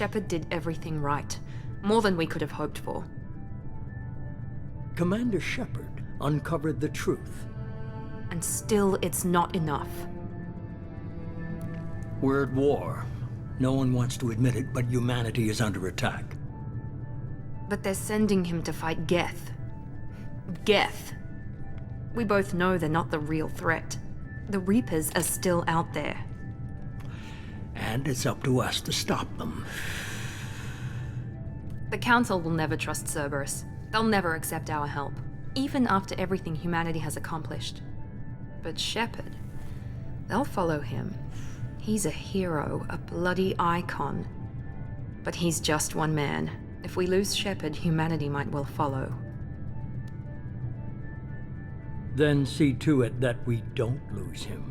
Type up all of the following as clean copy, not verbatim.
Shepard did everything right. More than we could have hoped for. Commander Shepard uncovered the truth. And still, it's not enough. We're at war. No one wants to admit it, but humanity is under attack. But they're sending him to fight Geth. Geth. We both know they're not the real threat. The Reapers are still out there. And it's up to us to stop them. The Council will never trust Cerberus. They'll never accept our help, even after everything humanity has accomplished. But Shepard, they'll follow him. He's a hero, a bloody icon. But he's just one man. If we lose Shepard, humanity might well follow. Then see to it that we don't lose him.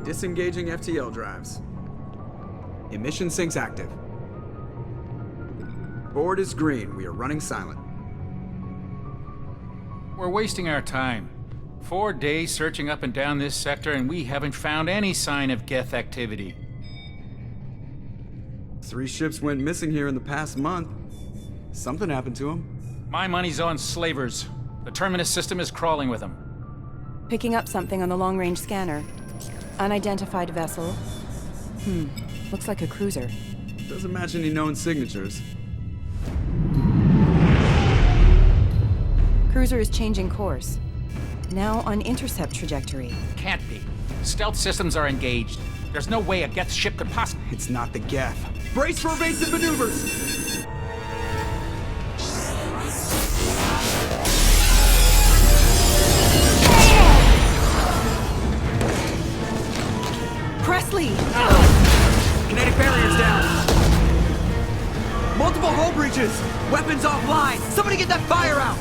Disengaging FTL drives. Emission sinks active. Board is green. We are running silent. We're wasting our time. 4 days searching up and down this sector, and we haven't found any sign of Geth activity. 3 ships went missing here in the past month. Something happened to them. My money's on slavers. The Terminus system is crawling with them. Picking up something on the long-range scanner. Unidentified vessel. Looks like a cruiser. Doesn't match any known signatures. Cruiser is changing course. Now on intercept trajectory. Can't be. Stealth systems are engaged. There's no way a Geth ship could possibly... It's not the Geth. Brace for evasive maneuvers! Presley! Kinetic barriers down! Multiple hull breaches! Weapons offline! Somebody get that fire out!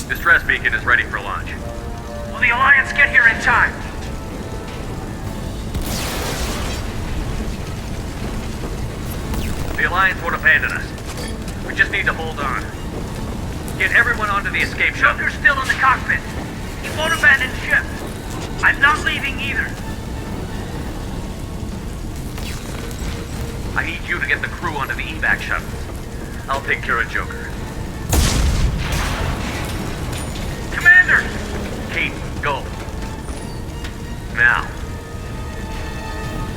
Distress beacon is ready for launch. Will the Alliance get here in time? The Alliance won't abandon us. We just need to hold on. Get everyone onto the escape shuttle. Joker's still in the cockpit. He won't abandon ship. I'm not leaving either. I need you to get the crew onto the evac shuttle. I'll take care of Joker. Commander! Kate, go. Now.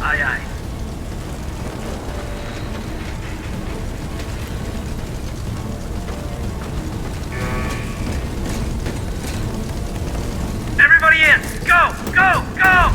Aye, aye. Everybody in! Go! Go! Go!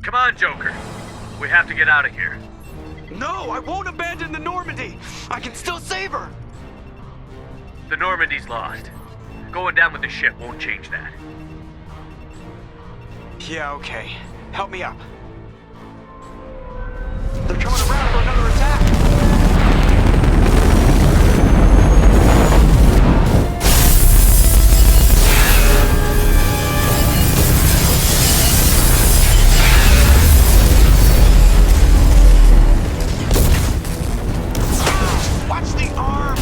Come on, Joker. We have to get out of here. No, I won't abandon the Normandy! I can still save her! The Normandy's lost. Going down with the ship won't change that. Yeah, okay. Help me up. They're coming around for another attack! Watch the arm!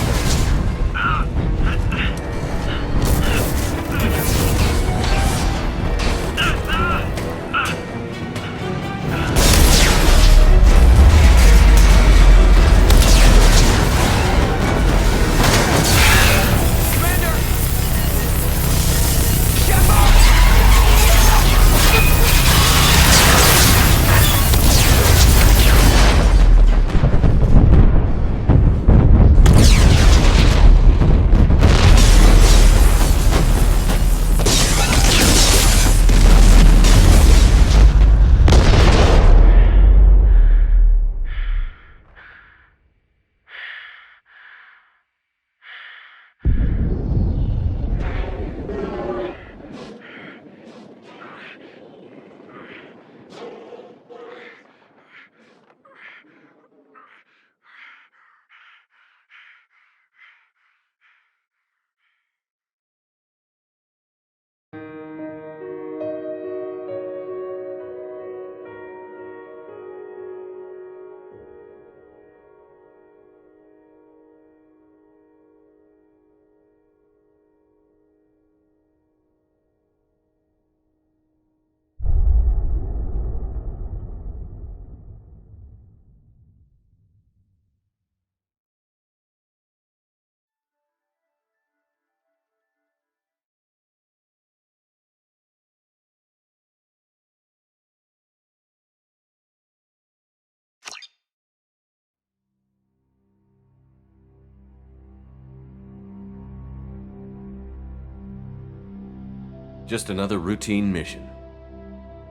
Just another routine mission.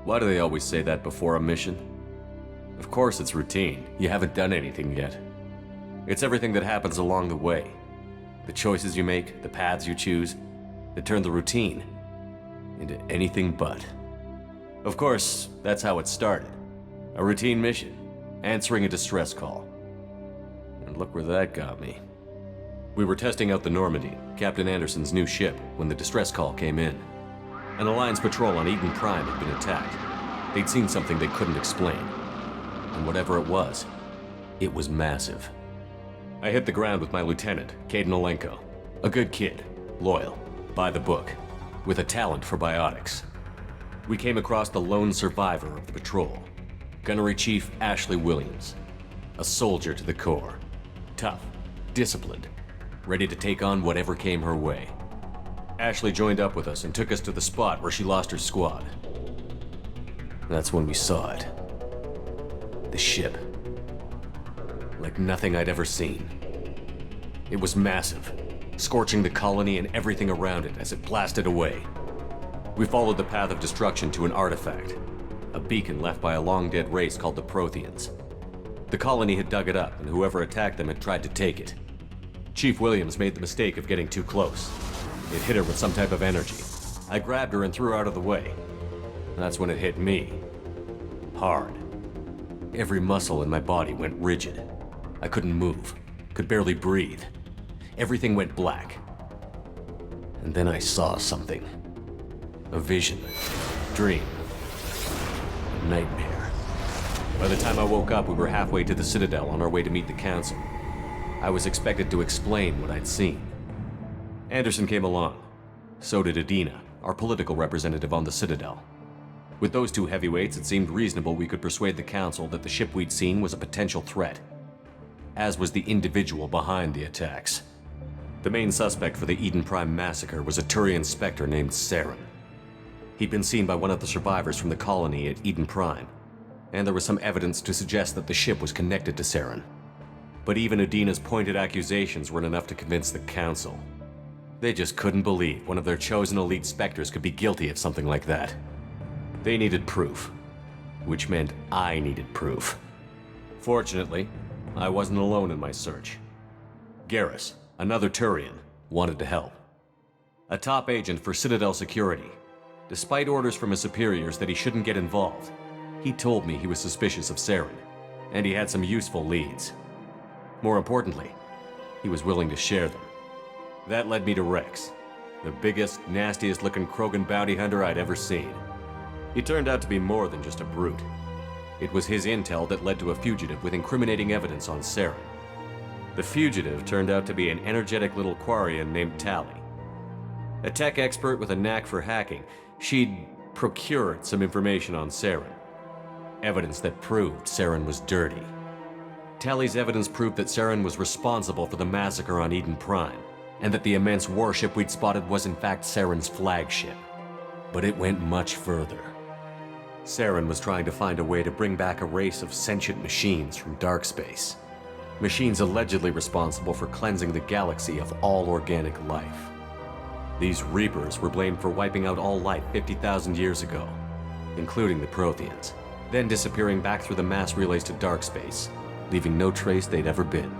Why do they always say that before a mission? Of course it's routine. You haven't done anything yet. It's everything that happens along the way. The choices you make, the paths you choose, that turn the routine into anything but. Of course, that's how it started. A routine mission, answering a distress call. And look where that got me. We were testing out the Normandy, Captain Anderson's new ship, when the distress call came in. An Alliance patrol on Eden Prime had been attacked. They'd seen something they couldn't explain. And whatever it was massive. I hit the ground with my lieutenant, Caden Olenko. A good kid, loyal, by the book, with a talent for biotics. We came across the lone survivor of the patrol, Gunnery Chief Ashley Williams. A soldier to the core. Tough, disciplined, ready to take on whatever came her way. Ashley joined up with us and took us to the spot where she lost her squad. That's when we saw it. The ship. Like nothing I'd ever seen. It was massive, scorching the colony and everything around it as it blasted away. We followed the path of destruction to an artifact, a beacon left by a long-dead race called the Protheans. The colony had dug it up, and whoever attacked them had tried to take it. Chief Williams made the mistake of getting too close. It hit her with some type of energy. I grabbed her and threw her out of the way. That's when it hit me. Hard. Every muscle in my body went rigid. I couldn't move, could barely breathe. Everything went black. And then I saw something. A vision. Dream. A nightmare. By the time I woke up, we were halfway to the Citadel on our way to meet the Council. I was expected to explain what I'd seen. Anderson came along. So did Adina, our political representative on the Citadel. With those two heavyweights, it seemed reasonable we could persuade the Council that the ship we'd seen was a potential threat, as was the individual behind the attacks. The main suspect for the Eden Prime massacre was a Turian Spectre named Saren. He'd been seen by one of the survivors from the colony at Eden Prime, and there was some evidence to suggest that the ship was connected to Saren. But even Udina's pointed accusations weren't enough to convince the Council. They just couldn't believe one of their chosen elite Spectres could be guilty of something like that. They needed proof, which meant I needed proof. Fortunately, I wasn't alone in my search. Garrus, another Turian, wanted to help. A top agent for Citadel Security. Despite orders from his superiors that he shouldn't get involved, he told me he was suspicious of Saren, and he had some useful leads. More importantly, he was willing to share them. That led me to Rex, the biggest, nastiest-looking Krogan bounty hunter I'd ever seen. He turned out to be more than just a brute. It was his intel that led to a fugitive with incriminating evidence on Saren. The fugitive turned out to be an energetic little Quarian named Tali. A tech expert with a knack for hacking, she'd procured some information on Saren. Evidence that proved Saren was dirty. Tali's evidence proved that Saren was responsible for the massacre on Eden Prime, and that the immense warship we'd spotted was in fact Saren's flagship. But it went much further. Saren was trying to find a way to bring back a race of sentient machines from dark space. Machines allegedly responsible for cleansing the galaxy of all organic life. These Reapers were blamed for wiping out all life 50,000 years ago, including the Protheans, then disappearing back through the mass relays to dark space, leaving no trace they'd ever been.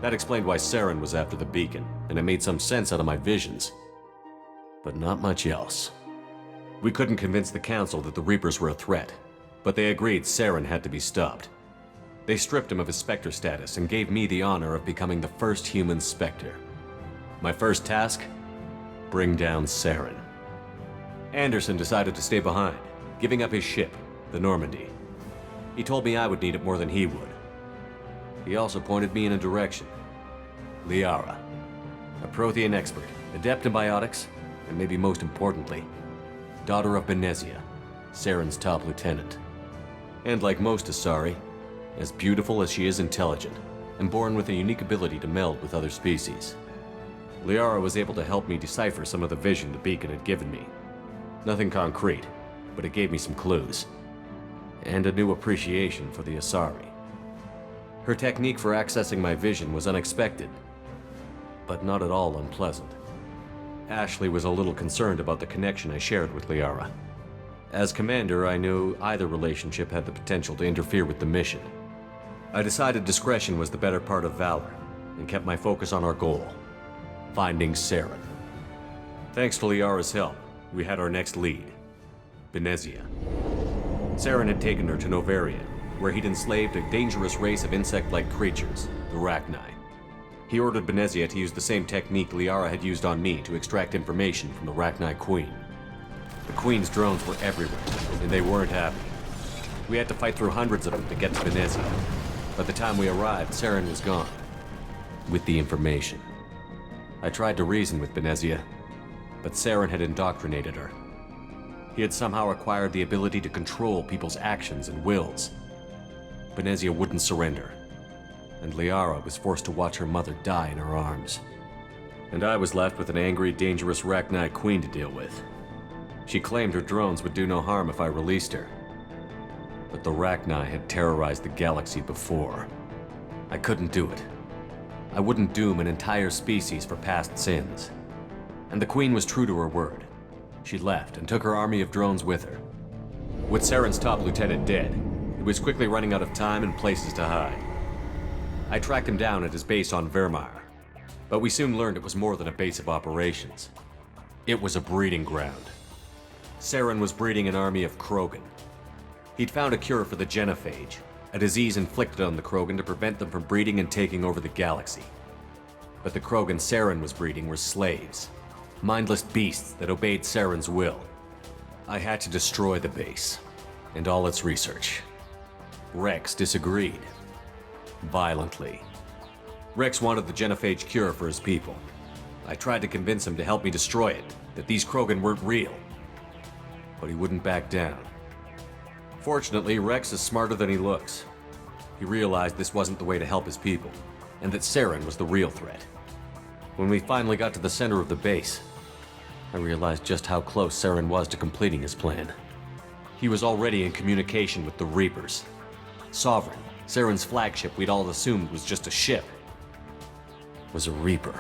That explained why Saren was after the beacon, and it made some sense out of my visions. But not much else. We couldn't convince the Council that the Reapers were a threat, but they agreed Saren had to be stopped. They stripped him of his Spectre status and gave me the honor of becoming the first human Spectre. My first task? Bring down Saren. Anderson decided to stay behind, giving up his ship, the Normandy. He told me I would need it more than he would. He also pointed me in a direction. Liara, a Prothean expert, adept in biotics, and maybe most importantly, daughter of Benezia, Saren's top lieutenant. And like most Asari, as beautiful as she is intelligent, and born with a unique ability to meld with other species. Liara was able to help me decipher some of the vision the beacon had given me. Nothing concrete, but it gave me some clues. And a new appreciation for the Asari. Her technique for accessing my vision was unexpected, but not at all unpleasant. Ashley was a little concerned about the connection I shared with Liara. As commander, I knew either relationship had the potential to interfere with the mission. I decided discretion was the better part of valor, and kept my focus on our goal, finding Saren. Thanks to Liara's help, we had our next lead, Benezia. Saren had taken her to Novaria, where he'd enslaved a dangerous race of insect-like creatures, the Rachni. He ordered Benezia to use the same technique Liara had used on me to extract information from the Rachni Queen. The Queen's drones were everywhere, and they weren't happy. We had to fight through hundreds of them to get to Benezia. By the time we arrived, Saren was gone, with the information. I tried to reason with Benezia, but Saren had indoctrinated her. He had somehow acquired the ability to control people's actions and wills. Benezia wouldn't surrender, and Liara was forced to watch her mother die in her arms. And I was left with an angry, dangerous Rachni Queen to deal with. She claimed her drones would do no harm if I released her. But the Rachni had terrorized the galaxy before. I couldn't do it. I wouldn't doom an entire species for past sins. And the Queen was true to her word. She left and took her army of drones with her. With Saren's top lieutenant dead, he was quickly running out of time and places to hide. I tracked him down at his base on Vermeer, but we soon learned it was more than a base of operations. It was a breeding ground. Saren was breeding an army of Krogan. He'd found a cure for the genophage, a disease inflicted on the Krogan to prevent them from breeding and taking over the galaxy. But the Krogan Saren was breeding were slaves, mindless beasts that obeyed Saren's will. I had to destroy the base, and all its research. Rex disagreed. Violently. Rex wanted the genophage cure for his people. I tried to convince him to help me destroy it, that these Krogan weren't real. But he wouldn't back down. Fortunately, Rex is smarter than he looks. He realized this wasn't the way to help his people, and that Saren was the real threat. When we finally got to the center of the base, I realized just how close Saren was to completing his plan. He was already in communication with the Reapers. Sovereign, Saren's flagship we'd all assumed was just a ship, was a Reaper.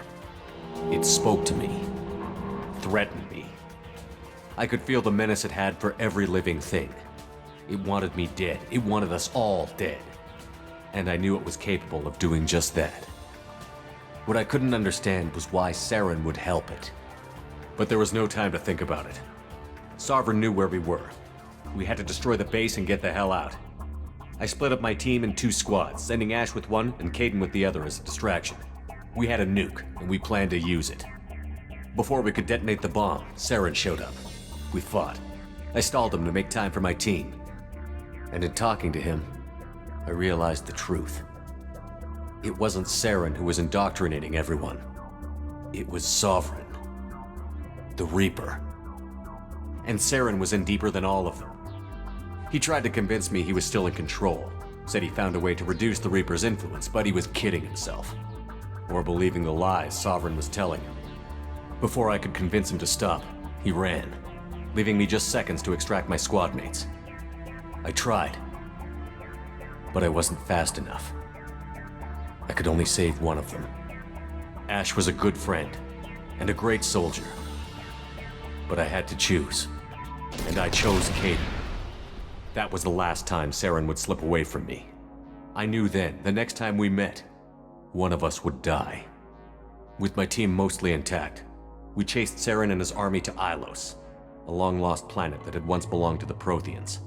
It spoke to me, threatened me. I could feel the menace it had for every living thing. It wanted me dead. It wanted us all dead. And I knew it was capable of doing just that. What I couldn't understand was why Saren would help it. But there was no time to think about it. Sovereign knew where we were. We had to destroy the base and get the hell out. I split up my team in 2 squads, sending Ash with one and Caden with the other as a distraction. We had a nuke, and we planned to use it. Before we could detonate the bomb, Saren showed up. We fought. I stalled him to make time for my team. And in talking to him, I realized the truth. It wasn't Saren who was indoctrinating everyone. It was Sovereign. The Reaper. And Saren was in deeper than all of them. He tried to convince me he was still in control, said he found a way to reduce the Reaper's influence, but he was kidding himself. Or believing the lies Sovereign was telling him. Before I could convince him to stop, he ran, leaving me just seconds to extract my squad mates. I tried, but I wasn't fast enough. I could only save one of them. Ash was a good friend and a great soldier, but I had to choose, and I chose Caden. That was the last time Saren would slip away from me. I knew then, the next time we met, one of us would die. With my team mostly intact, we chased Saren and his army to Ilos, a long-lost planet that had once belonged to the Protheans.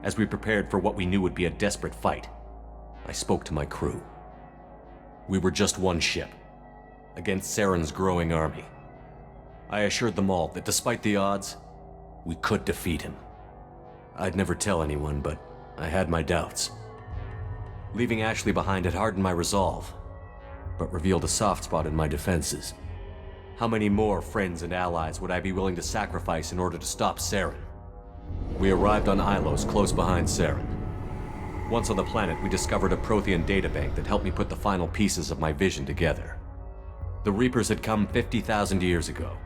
As we prepared for what we knew would be a desperate fight, I spoke to my crew. We were just one ship, against Saren's growing army. I assured them all that despite the odds, we could defeat him. I'd never tell anyone, but I had my doubts. Leaving Ashley behind had hardened my resolve, but revealed a soft spot in my defenses. How many more friends and allies would I be willing to sacrifice in order to stop Saren? We arrived on Ilos, close behind Saren. Once on the planet, we discovered a Prothean databank that helped me put the final pieces of my vision together. The Reapers had come 50,000 years ago,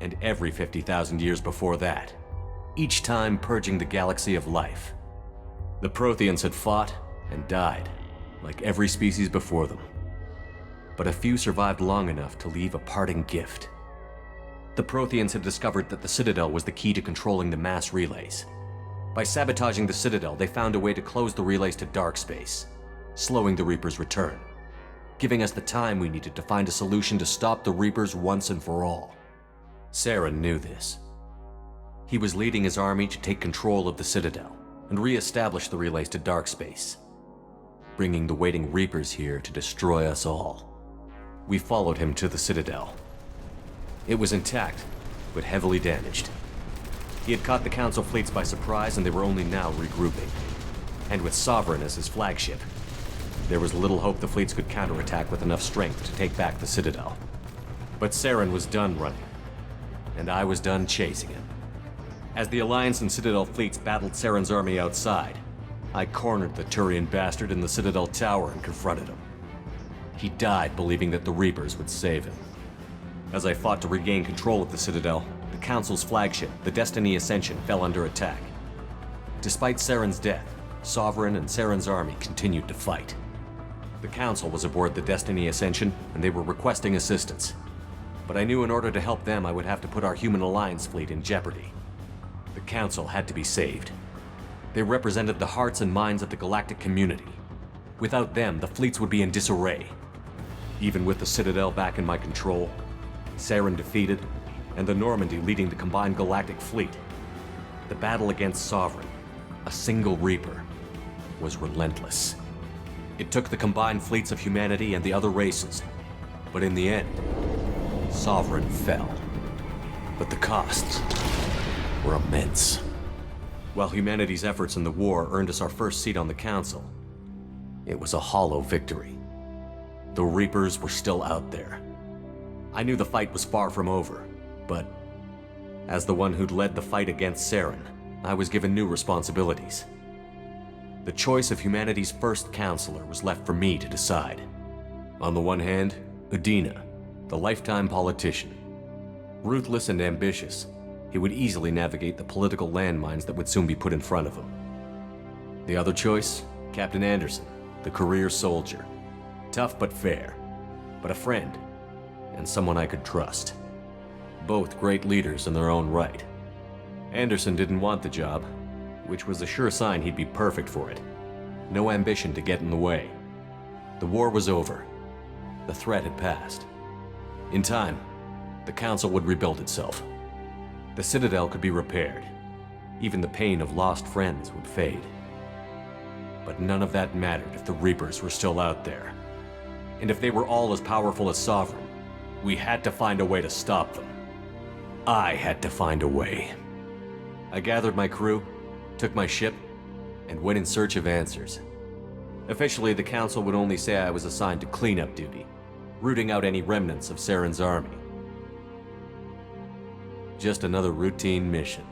and every 50,000 years before that, each time purging the galaxy of life. The Protheans had fought and died, like every species before them. But a few survived long enough to leave a parting gift. The Protheans had discovered that the Citadel was the key to controlling the mass relays. By sabotaging the Citadel, they found a way to close the relays to dark space, slowing the Reapers' return, giving us the time we needed to find a solution to stop the Reapers once and for all. Saren knew this. He was leading his army to take control of the Citadel and re-establish the relays to dark space, bringing the waiting Reapers here to destroy us all. We followed him to the Citadel. It was intact, but heavily damaged. He had caught the Council fleets by surprise, and they were only now regrouping. And with Sovereign as his flagship, there was little hope the fleets could counterattack with enough strength to take back the Citadel. But Saren was done running, and I was done chasing him. As the Alliance and Citadel fleets battled Saren's army outside, I cornered the Turian bastard in the Citadel tower and confronted him. He died believing that the Reapers would save him. As I fought to regain control of the Citadel, the Council's flagship, the Destiny Ascension, fell under attack. Despite Saren's death, Sovereign and Saren's army continued to fight. The Council was aboard the Destiny Ascension, and they were requesting assistance. But I knew in order to help them, I would have to put our Human Alliance fleet in jeopardy. The Council had to be saved. They represented the hearts and minds of the galactic community. Without them, the fleets would be in disarray. Even with the Citadel back in my control, Saren defeated, and the Normandy leading the combined galactic fleet, the battle against Sovereign, a single Reaper, was relentless. It took the combined fleets of humanity and the other races, but in the end, Sovereign fell. But the costs were immense. While humanity's efforts in the war earned us our first seat on the Council, it was a hollow victory. The Reapers were still out there. I knew the fight was far from over, but as the one who'd led the fight against Saren, I was given new responsibilities. The choice of humanity's first counselor was left for me to decide. On the one hand, Udina, the lifetime politician. Ruthless and ambitious, he would easily navigate the political landmines that would soon be put in front of him. The other choice Captain Anderson, the career soldier. Tough but fair, but a friend, and someone I could trust. Both great leaders in their own right. Anderson didn't want the job, which was a sure sign he'd be perfect for it. No ambition to get in the way. The war was over. The threat had passed. In time, the Council would rebuild itself. The Citadel could be repaired. Even the pain of lost friends would fade. But none of that mattered if the Reapers were still out there. And if they were all as powerful as Sovereign, we had to find a way to stop them. I had to find a way. I gathered my crew, took my ship, and went in search of answers. Officially, the Council would only say I was assigned to cleanup duty, rooting out any remnants of Saren's army. Just another routine mission.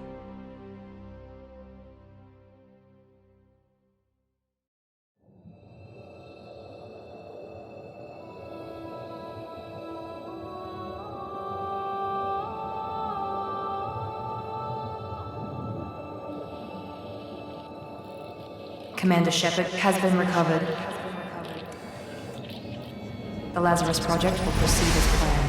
Commander Shepard has been recovered. The Lazarus Project will proceed as planned.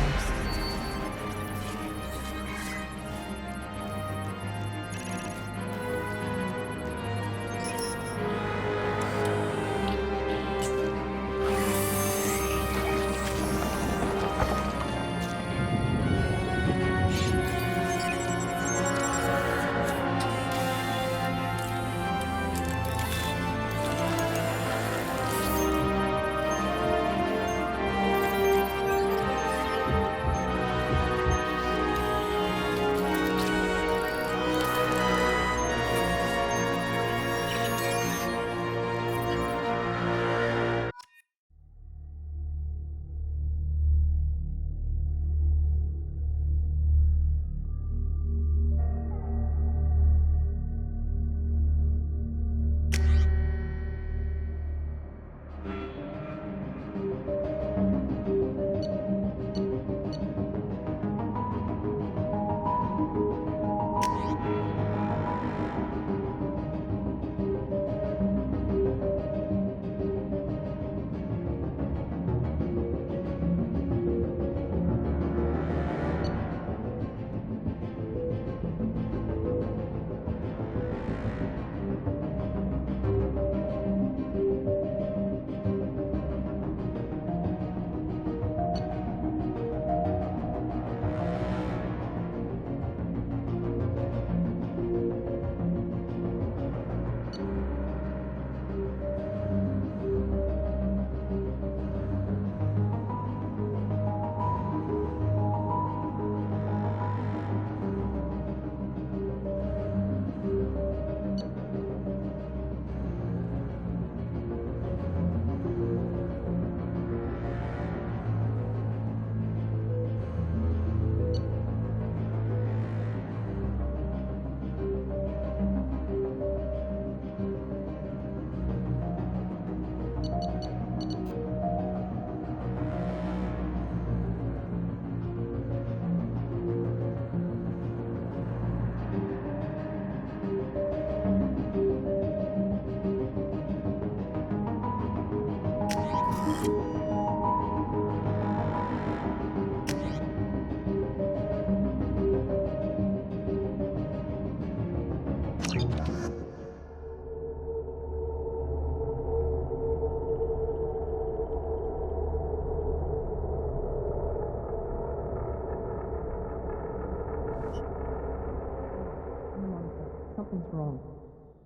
Something's wrong.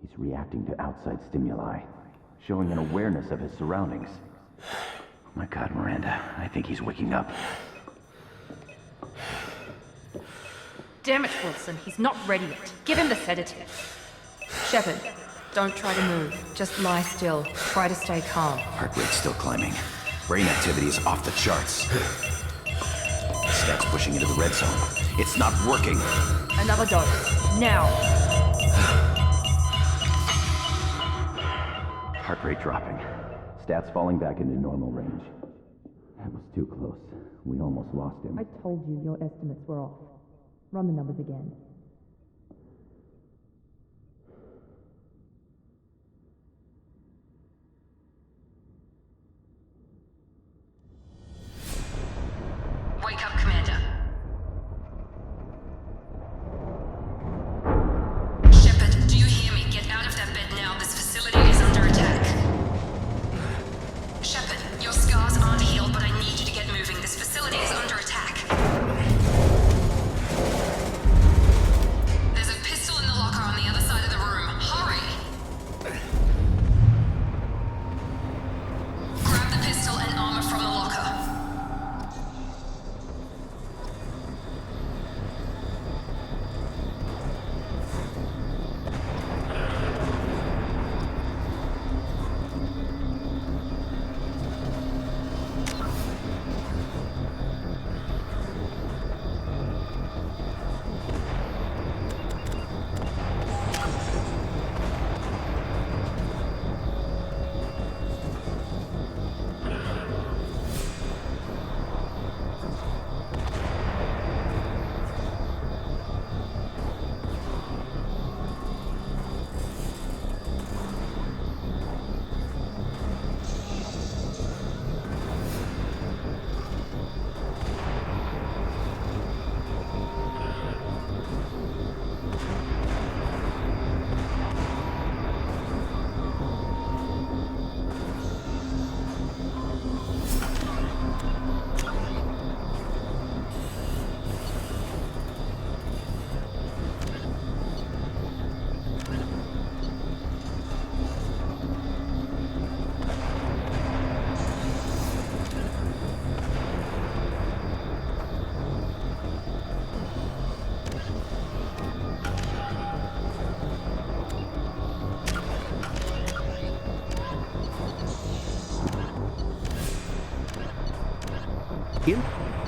He's reacting to outside stimuli, showing an awareness of his surroundings. Oh my God, Miranda, I think he's waking up. Damn it, Wilson, he's not ready yet. Give him the sedative. Shepard, don't try to move. Just lie still. Try to stay calm. Heart rate's still climbing. Brain activity is off the charts. Stats pushing into the red zone. It's not working. Another dose. Now. Heart rate dropping. Stats falling back into normal range. That was too close. We almost lost him. I told you your estimates were off. Run the numbers again.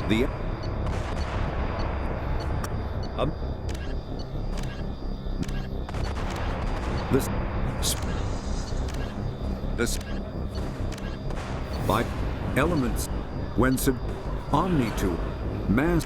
The this by elements when sub omni to mass.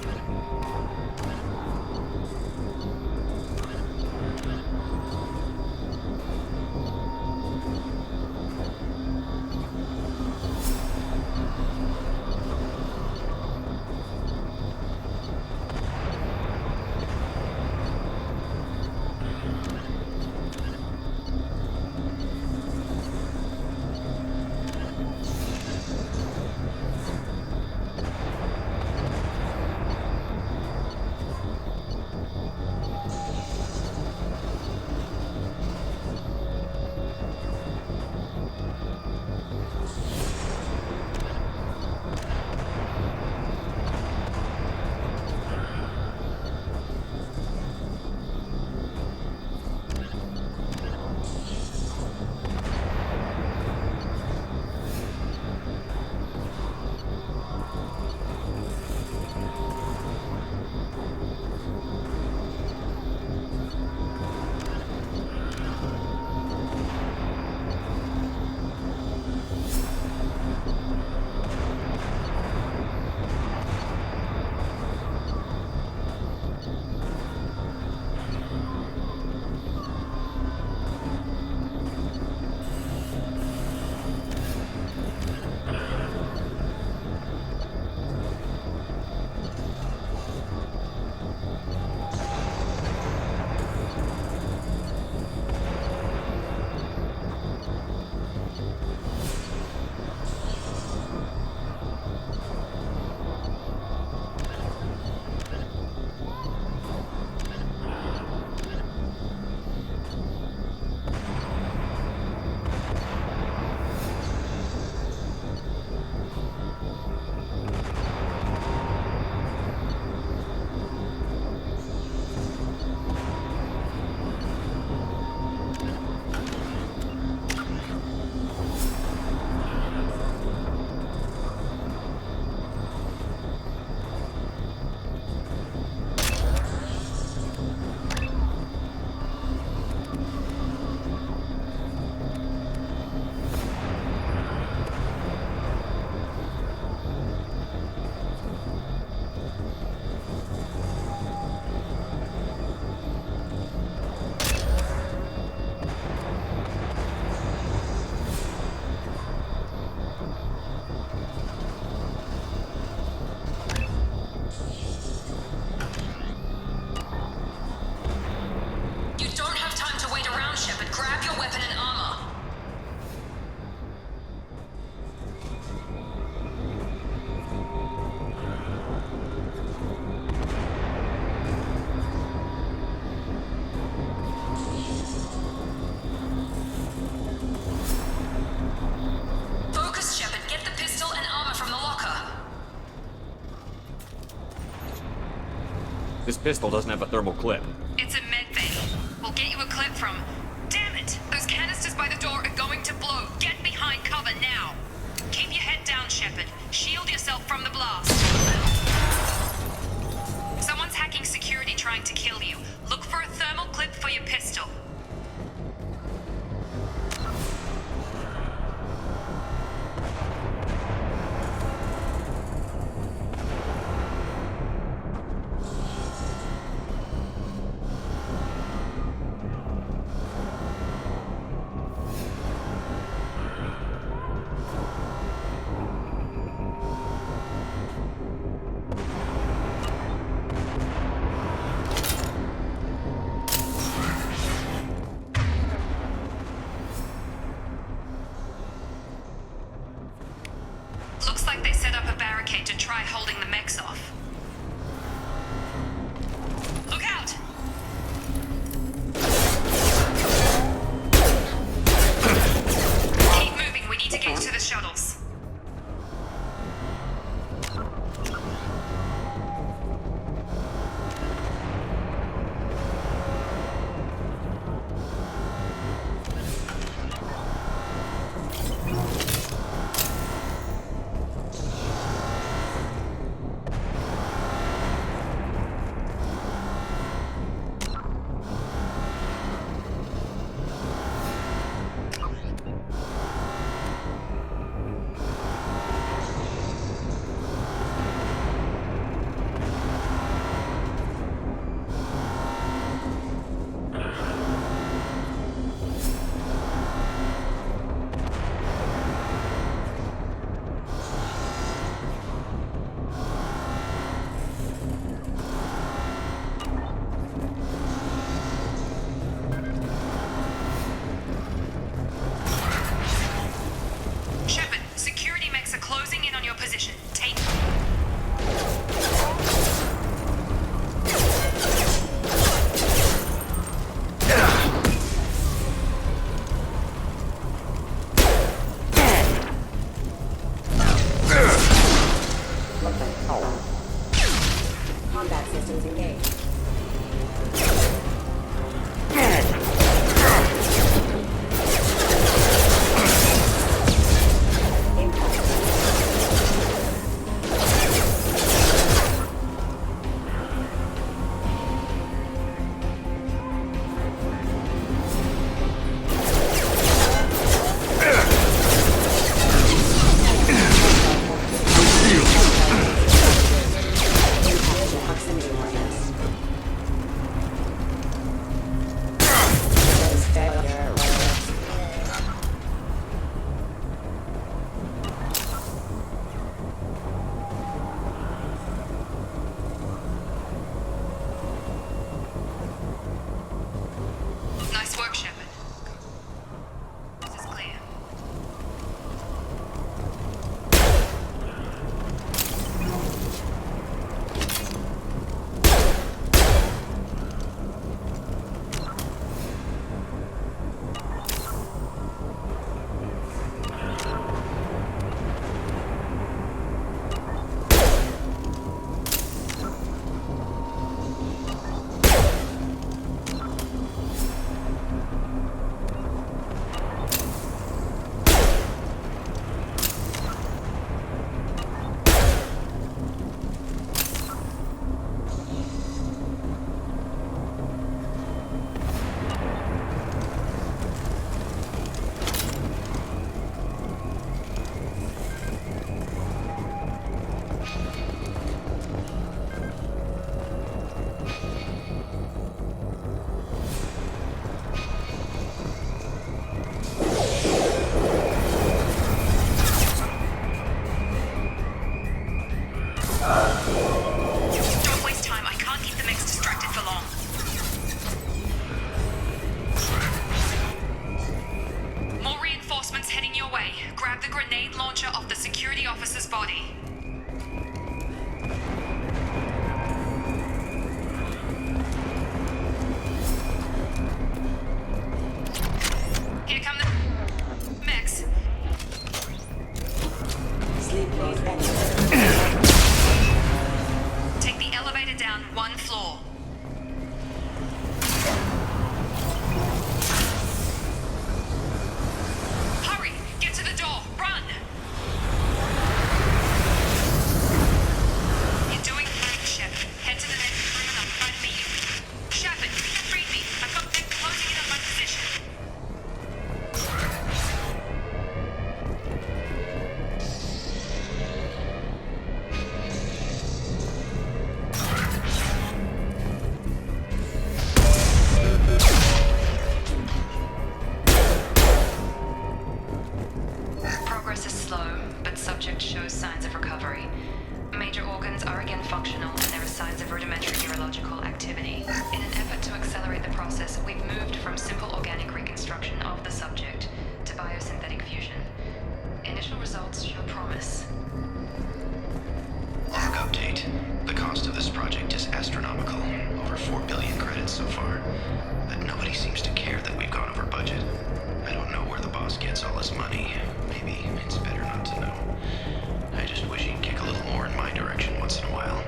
This pistol doesn't have a thermal clip. It's a med bay. We'll get you a clip from... Damn it! Those canisters by the door are going to blow. Get behind cover now. Keep your head down, Shepard. Shield yourself from the blast. Someone's hacking security trying to kill you. Look for a thermal clip for your pistol. combat systems engaged. Nice work, Shepard. This is clear. Don't waste time. I can't keep the mix distracted for long. More reinforcements heading your way. Grab the grenade launcher off the security officer's body. Here come the mechs. Sleep please enter. Take the elevator down one floor. Hurry! Get to the door! Run! You're doing great, Shepard. Head to the next room and I'll try to meet you. Shepard, read me. I've got them closing in on my position. Progress is slow, but subject shows signs of recovery. Major organs are again functional, and there are signs of rudimentary neurological activity. In an effort to accelerate the process, we've moved from simple organic reconstruction of the subject to biosynthetic fusion. Initial results show promise. Log update. The cost of this project is astronomical. Over 4 billion credits so far. But nobody seems to care that we've gone over budget. I don't know where the boss gets all his money. Maybe it's better not to know. I just wish he'd kick a little more in my direction once in a while.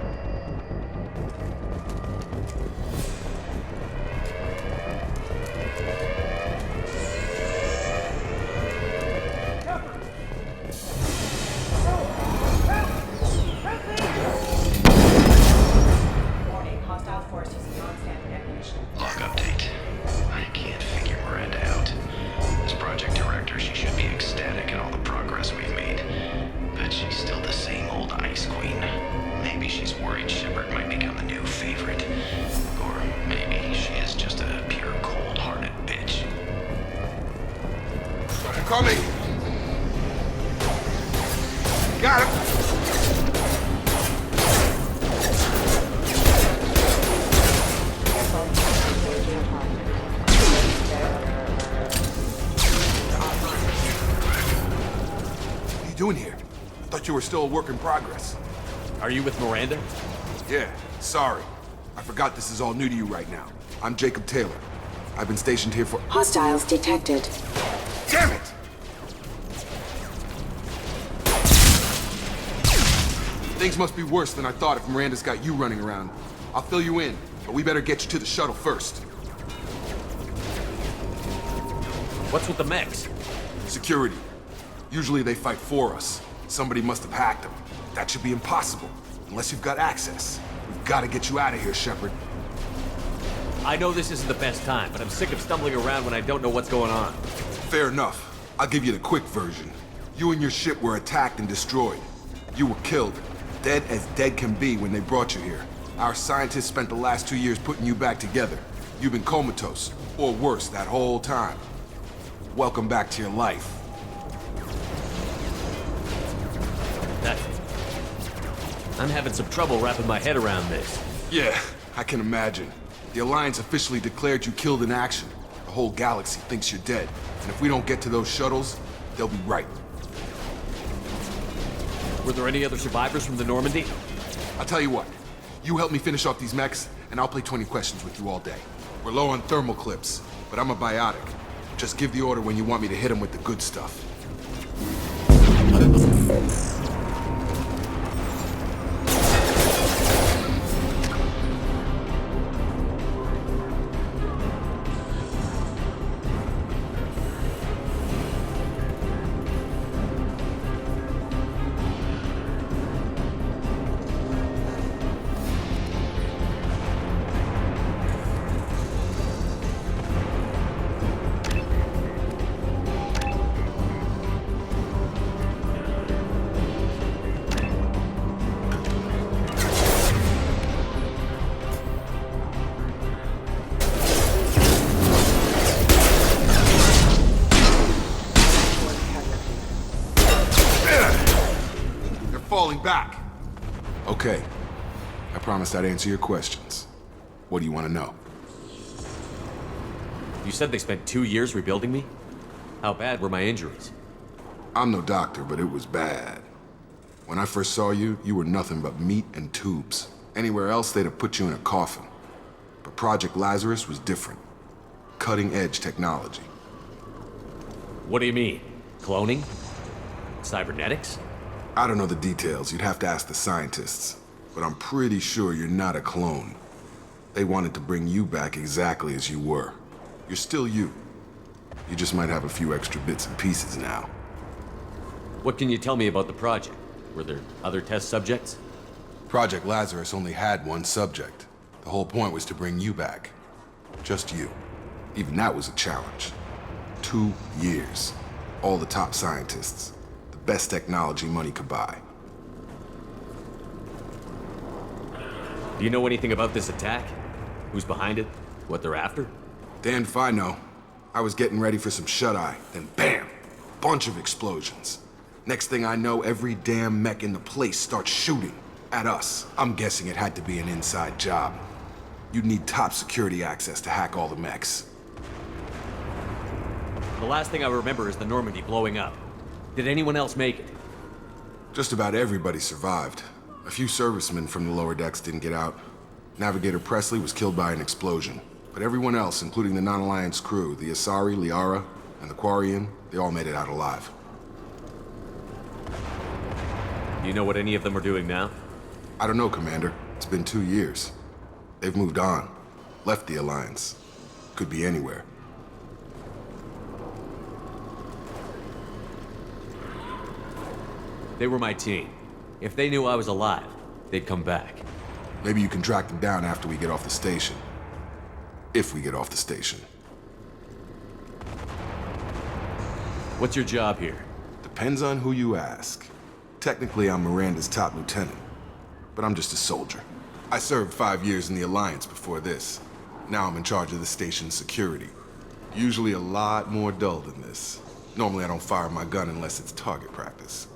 Warning, hostile force using non-standard ammunition. Log update. I can't figure Miranda out. As project director, she should be ecstatic at all the progress we've made. But she's still the same old ice queen. Maybe she's worried Shepard might become the new favorite. Or maybe she is just a pure cold-hearted bitch. Coming! Got him! What are you doing here? I thought you were still a work in progress. Are you with Miranda? Yeah, sorry. I forgot this is all new to you right now. I'm Jacob Taylor. I've been stationed here for— Hostiles detected. Damn it! Things must be worse than I thought if Miranda's got you running around. I'll fill you in, but we better get you to the shuttle first. What's with the mechs? Security. Usually they fight for us. Somebody must have hacked them. That should be impossible, unless you've got access. We've got to get you out of here, Shepard. I know this isn't the best time, but I'm sick of stumbling around when I don't know what's going on. Fair enough. I'll give you the quick version. You and your ship were attacked and destroyed. You were killed. Dead as dead can be when they brought you here. Our scientists spent the last 2 years putting you back together. You've been comatose, or worse, that whole time. Welcome back to your life. I'm having some trouble wrapping my head around this. Yeah, I can imagine. The Alliance officially declared you killed in action. The whole galaxy thinks you're dead. And if we don't get to those shuttles, they'll be right. Were there any other survivors from the Normandy? I'll tell you what. You help me finish off these mechs, and I'll play 20 questions with you all day. We're low on thermal clips, but I'm a biotic. Just give the order when you want me to hit them with the good stuff. Falling back. Okay. I promised I'd answer your questions. What do you want to know? You said they spent 2 years rebuilding me? How bad were my injuries? I'm no doctor, but it was bad. When I first saw you, you were nothing but meat and tubes. Anywhere else, they'd have put you in a coffin. But Project Lazarus was different. Cutting-edge technology. What do you mean? Cloning? Cybernetics? I don't know the details. You'd have to ask the scientists. But I'm pretty sure you're not a clone. They wanted to bring you back exactly as you were. You're still you. You just might have a few extra bits and pieces now. What can you tell me about the project? Were there other test subjects? Project Lazarus only had one subject. The whole point was to bring you back. Just you. Even that was a challenge. 2 years. All the top scientists. The best technology money could buy. Do you know anything about this attack? Who's behind it? What they're after? Damned if I know. I was getting ready for some shut-eye, then bam! Bunch of explosions. Next thing I know, every damn mech in the place starts shooting at us. I'm guessing it had to be an inside job. You'd need top security access to hack all the mechs. The last thing I remember is the Normandy blowing up. Did anyone else make it? Just about everybody survived. A few servicemen from the lower decks didn't get out. Navigator Presley was killed by an explosion. But everyone else, including the non-Alliance crew, the Asari, Liara, and the Quarian, they all made it out alive. Do you know what any of them are doing now? I don't know, Commander. It's been 2 years. They've moved on. Left the Alliance. Could be anywhere. They were my team. If they knew I was alive, they'd come back. Maybe you can track them down after we get off the station. If we get off the station. What's your job here? Depends on who you ask. Technically, I'm Miranda's top lieutenant. But I'm just a soldier. I served 5 years in the Alliance before this. Now I'm in charge of the station's security. Usually a lot more dull than this. Normally I don't fire my gun unless it's target practice.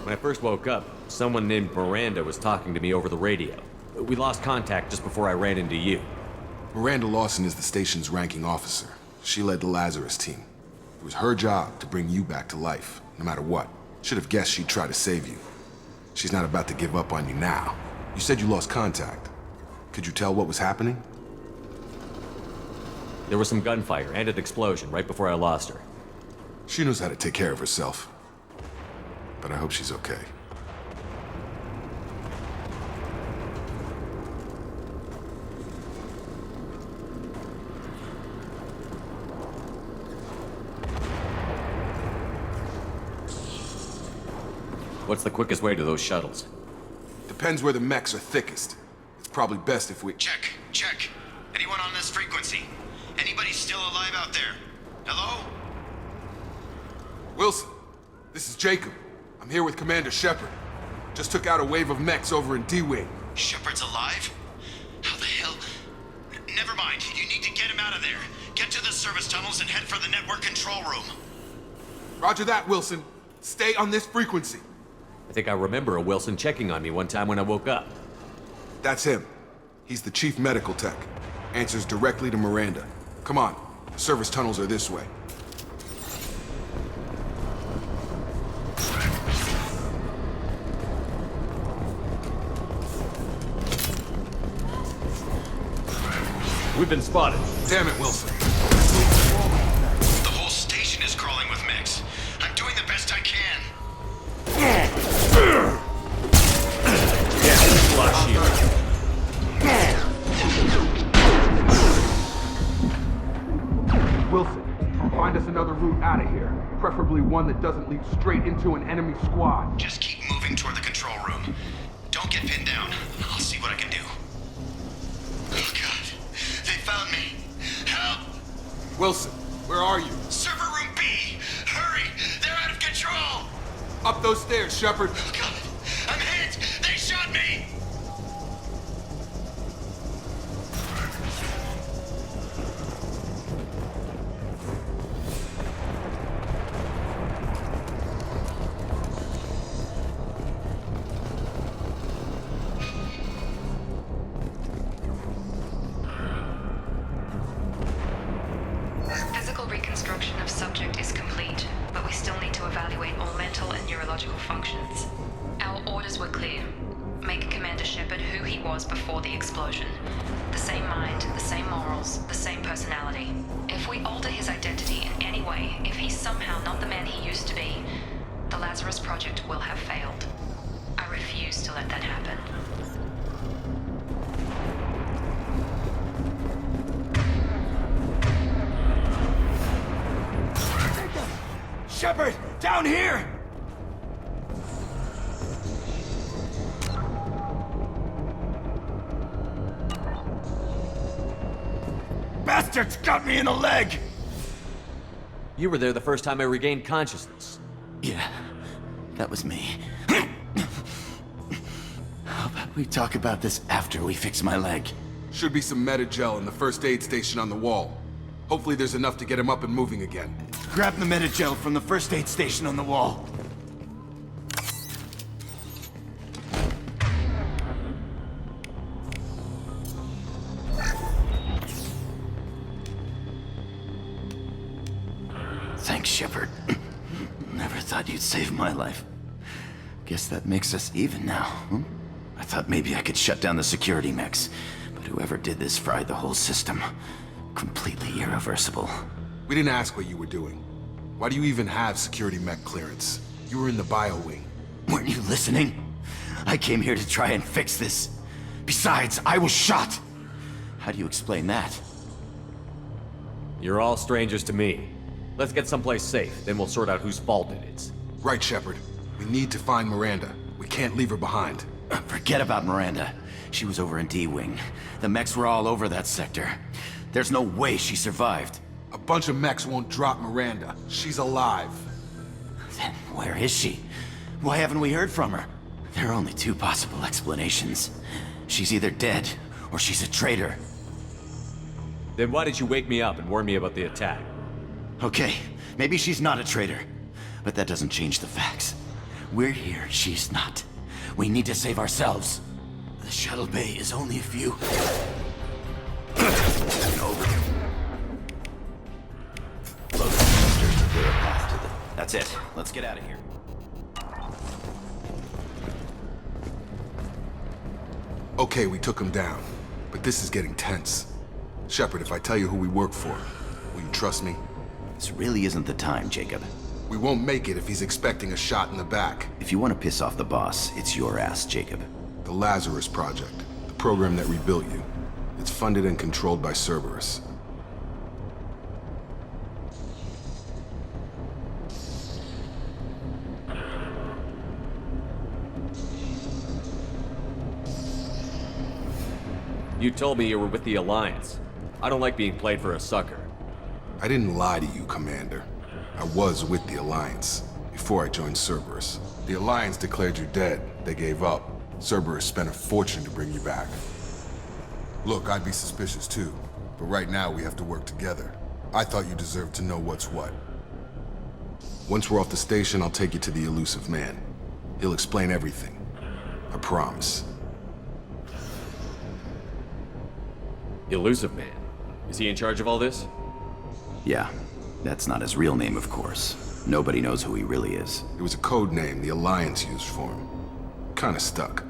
When I first woke up, someone named Miranda was talking to me over the radio. We lost contact just before I ran into you. Miranda Lawson is the station's ranking officer. She led the Lazarus team. It was her job to bring you back to life, no matter what. Should have guessed she'd try to save you. She's not about to give up on you now. You said you lost contact. Could you tell what was happening? There was some gunfire and an explosion right before I lost her. She knows how to take care of herself. but I hope she's okay. What's the quickest way to those shuttles? Depends where the mechs are thickest. It's probably best if we... Check. Anyone on this frequency? Anybody still alive out there? Hello? Wilson, this is Jacob. I'm here with Commander Shepard. Just took out a wave of mechs over in D-Wing. Shepard's alive? How the hell? Never mind. You need to get him out of there. Get to the service tunnels and head for the network control room. Roger that, Wilson. Stay on this frequency. I think I remember a Wilson checking on me one time when I woke up. That's him. He's the chief medical tech. Answers directly to Miranda. Come on. The service tunnels are this way. We've been spotted. Damn it, Wilson. The whole station is crawling with mechs. I'm doing the best I can. Wilson, find us another route out of here. Preferably one that doesn't lead straight into an enemy squad. Just keep moving toward the control room. Don't get pinned down. I'll see what I can do. Oh God, they found me. Help! Wilson, where are you? Server room B! Hurry! They're out of control! Up those stairs, Shepard. Oh God, I'm hit! They shot me! Physical reconstruction of subject is complete, but we still need to evaluate all mental and neurological functions. Our orders were clear. Make Commander Shepard who he was before the explosion. The same mind, the same morals, the same personality. If we alter his identity in any way, if he's somehow not the man he used to be, the Lazarus Project will have failed. I refuse to let that happen. Shepard! Down here! Bastards got me in the leg! You were there the first time I regained consciousness. Yeah, that was me. How about we talk about this after we fix my leg? Should be some Medi-gel in the first aid station on the wall. Hopefully there's enough to get him up and moving again. Grab the Medi-gel from the first aid station on the wall. Thanks, Shepard. Never thought you'd save my life. Guess that makes us even now, huh? I thought maybe I could shut down the security mechs, but whoever did this fried the whole system. Completely irreversible. We didn't ask what you were doing. Why do you even have security mech clearance? You were in the bio wing. Weren't you listening? I came here to try and fix this. Besides, I was shot. How do you explain that? You're all strangers to me. Let's get someplace safe, then we'll sort out whose fault it is. Right, Shepard. We need to find Miranda. We can't leave her behind. Forget about Miranda. She was over in D-Wing. The mechs were all over that sector. There's no way she survived. A bunch of mechs won't drop Miranda. She's alive. Then where is she? Why haven't we heard from her? There are only two possible explanations. She's either dead, or she's a traitor. Then why did you wake me up and warn me about the attack? Okay, maybe she's not a traitor. But that doesn't change the facts. We're here, she's not. We need to save ourselves. The shuttle bay is only a few... That's it. Let's get out of here. Okay, we took him down. But this is getting tense. Shepard, if I tell you who we work for, will you trust me? This really isn't the time, Jacob. We won't make it if he's expecting a shot in the back. If you want to piss off the boss, it's your ass, Jacob. The Lazarus Project, the program that rebuilt you. It's funded and controlled by Cerberus. You told me you were with the Alliance. I don't like being played for a sucker. I didn't lie to you, Commander. I was with the Alliance, before I joined Cerberus. The Alliance declared you dead. They gave up. Cerberus spent a fortune to bring you back. Look, I'd be suspicious too, but right now we have to work together. I thought you deserved to know what's what. Once we're off the station, I'll take you to the elusive man. He'll explain everything. I promise. Elusive Man? Is he in charge of all this? Yeah, that's not his real name, of course. Nobody knows who he really is. It was a code name the Alliance used for him. Kinda stuck.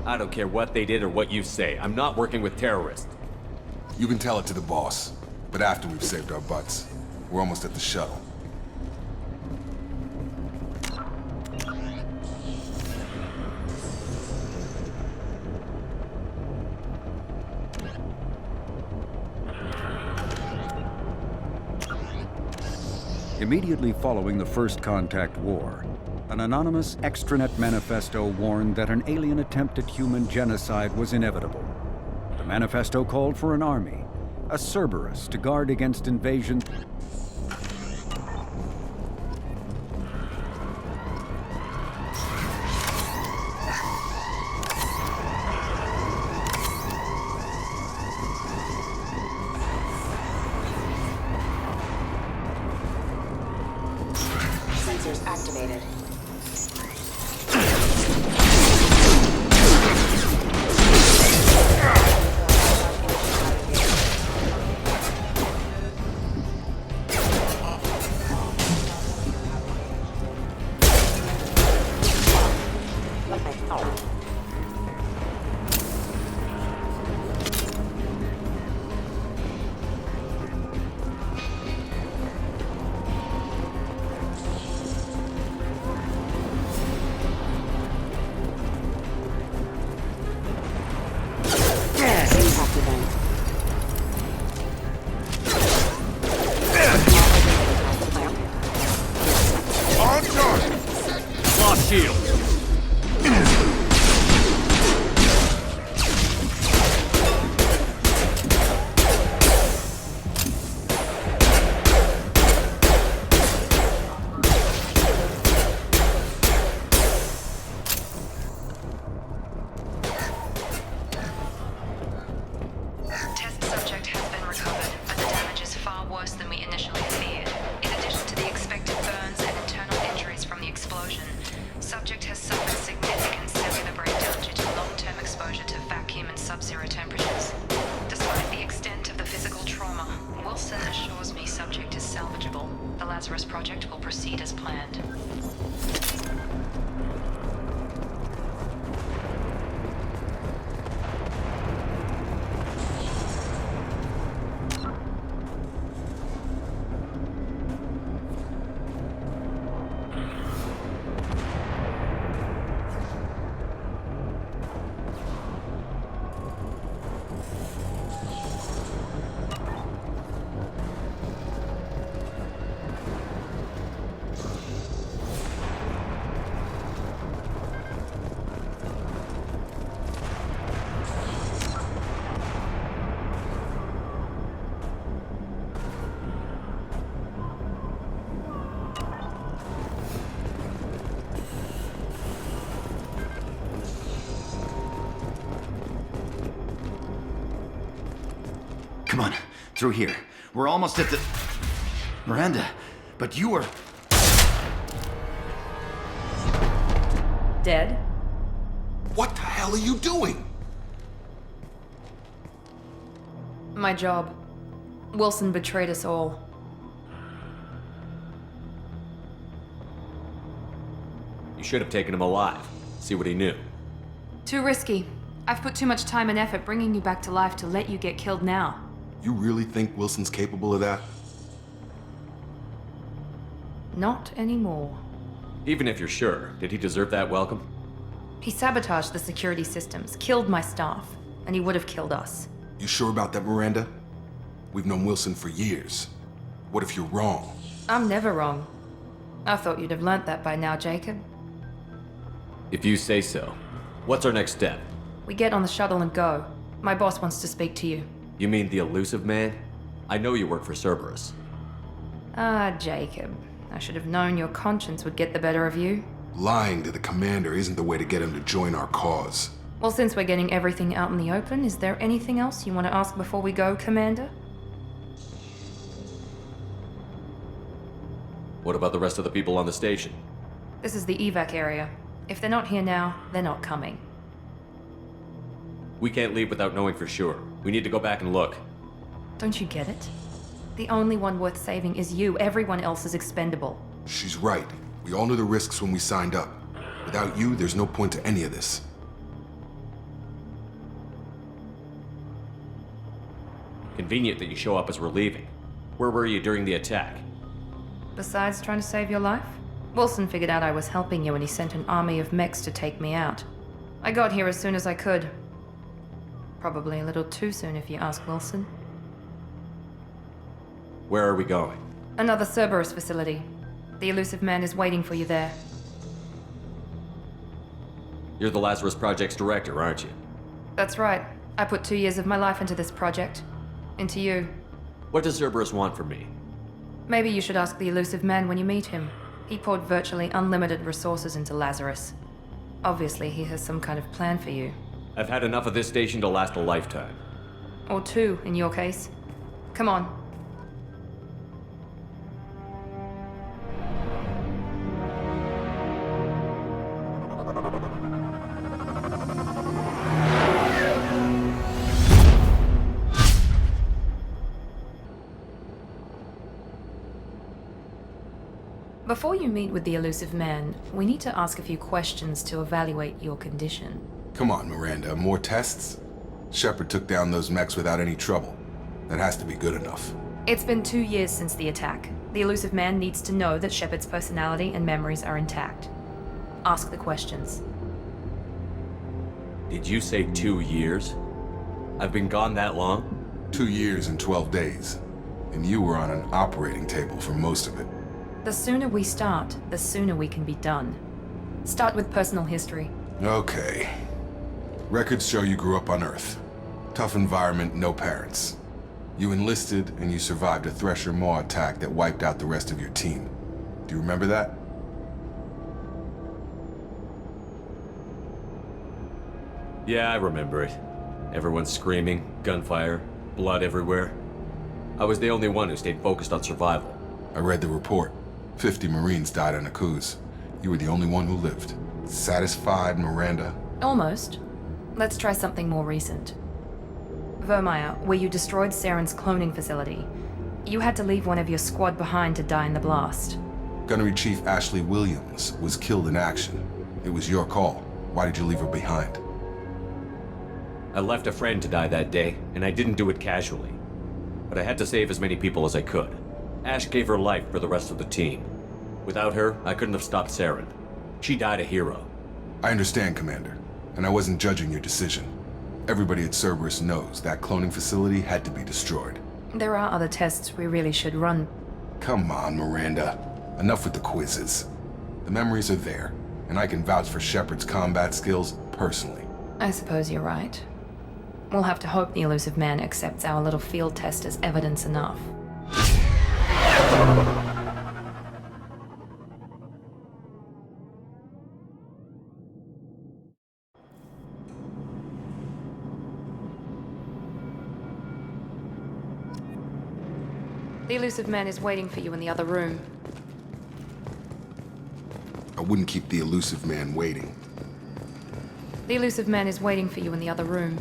I don't care what they did or what you say. I'm not working with terrorists. You can tell it to the boss, but after we've saved our butts. We're almost at the shuttle. Immediately following the First Contact War, an anonymous extranet manifesto warned that an alien attempt at human genocide was inevitable. The manifesto called for an army, a Cerberus, to guard against invasion. Sensors activated. The Lazarus Project will proceed as planned. Come on, through here. We're almost at the... Miranda, but you were... Dead? What the hell are you doing? My job. Wilson betrayed us all. You should have taken him alive. See what he knew. Too risky. I've put too much time and effort bringing you back to life to let you get killed now. You really think Wilson's capable of that? Not anymore. Even if you're sure, did he deserve that welcome? He sabotaged the security systems, killed my staff, and he would have killed us. You sure about that, Miranda? We've known Wilson for years. What if you're wrong? I'm never wrong. I thought you'd have learnt that by now, Jacob. If you say so. What's our next step? We get on the shuttle and go. My boss wants to speak to you. You mean the elusive man? I know you work for Cerberus. Ah, Jacob. I should have known your conscience would get the better of you. Lying to the commander isn't the way to get him to join our cause. Well, since we're getting everything out in the open, is there anything else you want to ask before we go, Commander? What about the rest of the people on the station? This is the evac area. If they're not here now, they're not coming. We can't leave without knowing for sure. We need to go back and look. Don't you get it? The only one worth saving is you. Everyone else is expendable. She's right. We all knew the risks when we signed up. Without you, there's no point to any of this. Convenient that you show up as we're leaving. Where were you during the attack? Besides trying to save your life, Wilson figured out I was helping you and he sent an army of mechs to take me out. I got here as soon as I could. Probably a little too soon if you ask Wilson. Where are we going? Another Cerberus facility. The elusive man is waiting for you there. You're the Lazarus Project's director, aren't you? That's right. I put 2 years of my life into this project. Into you. What does Cerberus want from me? Maybe you should ask the elusive man when you meet him. He poured virtually unlimited resources into Lazarus. Obviously, he has some kind of plan for you. I've had enough of this station to last a lifetime. Or 2, in your case. Come on. Before you meet with the elusive man, we need to ask a few questions to evaluate your condition. Come on, Miranda. More tests? Shepard took down those mechs without any trouble. That has to be good enough. It's been 2 years since the attack. The elusive man needs to know that Shepard's personality and memories are intact. Ask the questions. Did you say 2 years? I've been gone that long? 2 years and 12 days. And you were on an operating table for most of it. The sooner we start, the sooner we can be done. Start with personal history. Okay. Records show you grew up on Earth. Tough environment, no parents. You enlisted and you survived a Thresher Maw attack that wiped out the rest of your team. Do you remember that? Yeah, I remember it. Everyone screaming, gunfire, blood everywhere. I was the only one who stayed focused on survival. I read the report. 50 Marines died on Akuz. You were the only one who lived. Satisfied, Miranda? Almost. Let's try something more recent. Vermeer, where you destroyed Saren's cloning facility. You had to leave one of your squad behind to die in the blast. Gunnery Chief Ashley Williams was killed in action. It was your call. Why did you leave her behind? I left a friend to die that day, and I didn't do it casually. But I had to save as many people as I could. Ash gave her life for the rest of the team. Without her, I couldn't have stopped Saren. She died a hero. I understand, Commander, and I wasn't judging your decision. Everybody at Cerberus knows that cloning facility had to be destroyed. There are other tests we really should run. Come on, Miranda. Enough with the quizzes. The memories are there, and I can vouch for Shepard's combat skills personally. I suppose you're right. We'll have to hope the elusive man accepts our little field test as evidence enough. The elusive man is waiting for you in the other room. I wouldn't keep the elusive man waiting. The elusive man is waiting for you in the other room.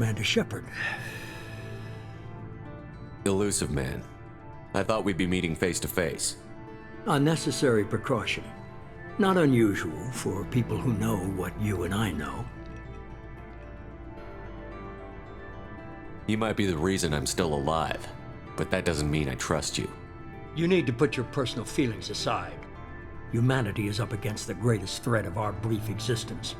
Commander Shepard. Elusive man. I thought we'd be meeting face to face. A necessary precaution. Not unusual for people who know what you and I know. You might be the reason I'm still alive, but that doesn't mean I trust you. You need to put your personal feelings aside. Humanity is up against the greatest threat of our brief existence.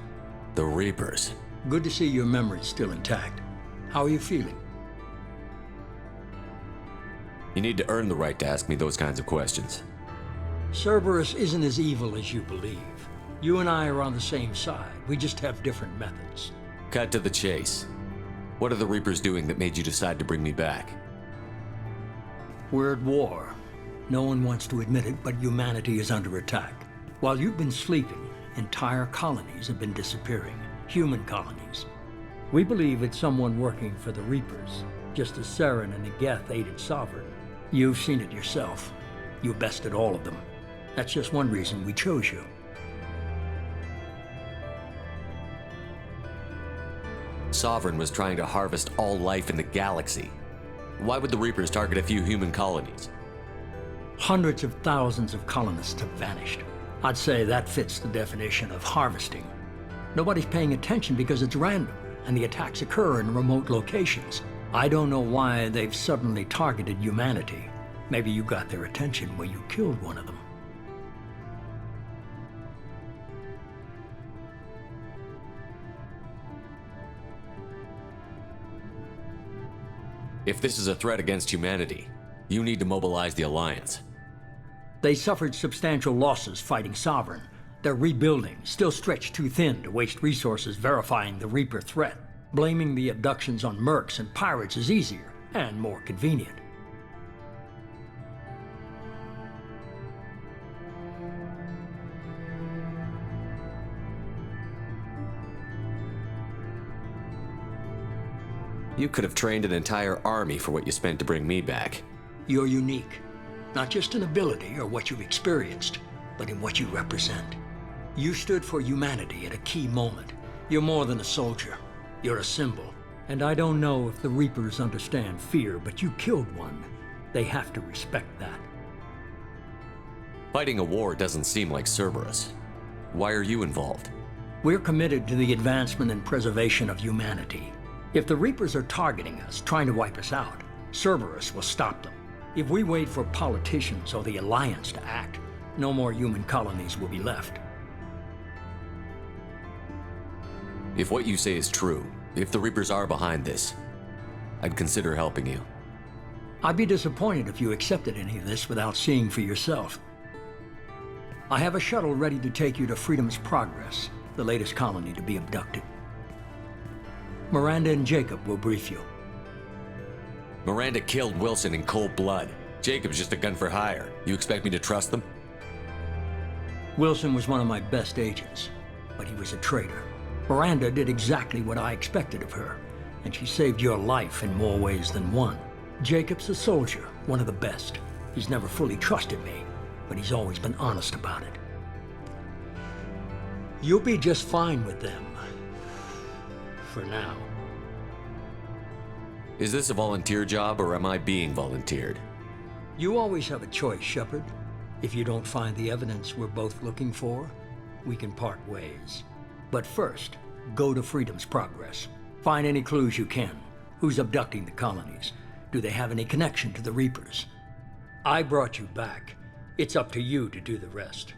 The Reapers. Good to see your memory's still intact. How are you feeling? You need to earn the right to ask me those kinds of questions. Cerberus isn't as evil as you believe. You and I are on the same side. We just have different methods. Cut to the chase. What are the Reapers doing that made you decide to bring me back? We're at war. No one wants to admit it, but humanity is under attack. While you've been sleeping, entire colonies have been disappearing. Human colonies. We believe it's someone working for the Reapers, just as Saren and Geth aided Sovereign. You've seen it yourself. You bested all of them. That's just one reason we chose you. Sovereign was trying to harvest all life in the galaxy. Why would the Reapers target a few human colonies? Hundreds of thousands of colonists have vanished. I'd say that fits the definition of harvesting. Nobody's paying attention because it's random, and the attacks occur in remote locations. I don't know why they've suddenly targeted humanity. Maybe you got their attention when you killed one of them. If this is a threat against humanity, you need to mobilize the Alliance. They suffered substantial losses fighting Sovereign. They're rebuilding, still stretched too thin to waste resources verifying the Reaper threat. Blaming the abductions on mercs and pirates is easier and more convenient. You could have trained an entire army for what you spent to bring me back. You're unique. Not just in ability or what you've experienced, but in what you represent. You stood for humanity at a key moment. You're more than a soldier. You're a symbol. And I don't know if the Reapers understand fear, but you killed one. They have to respect that. Fighting a war doesn't seem like Cerberus. Why are you involved? We're committed to the advancement and preservation of humanity. If the Reapers are targeting us, trying to wipe us out, Cerberus will stop them. If we wait for politicians or the Alliance to act, no more human colonies will be left. If what you say is true, if the Reapers are behind this, I'd consider helping you. I'd be disappointed if you accepted any of this without seeing for yourself. I have a shuttle ready to take you to Freedom's Progress, the latest colony to be abducted. Miranda and Jacob will brief you. Miranda killed Wilson in cold blood. Jacob's just a gun for hire. You expect me to trust them? Wilson was one of my best agents, but he was a traitor. Miranda did exactly what I expected of her, and she saved your life in more ways than one. Jacob's a soldier, one of the best. He's never fully trusted me, but he's always been honest about it. You'll be just fine with them. For now. Is this a volunteer job, or am I being volunteered? You always have a choice, Shepard. If you don't find the evidence we're both looking for, we can part ways. But first, go to Freedom's Progress. Find any clues you can. Who's abducting the colonies? Do they have any connection to the Reapers? I brought you back. It's up to you to do the rest.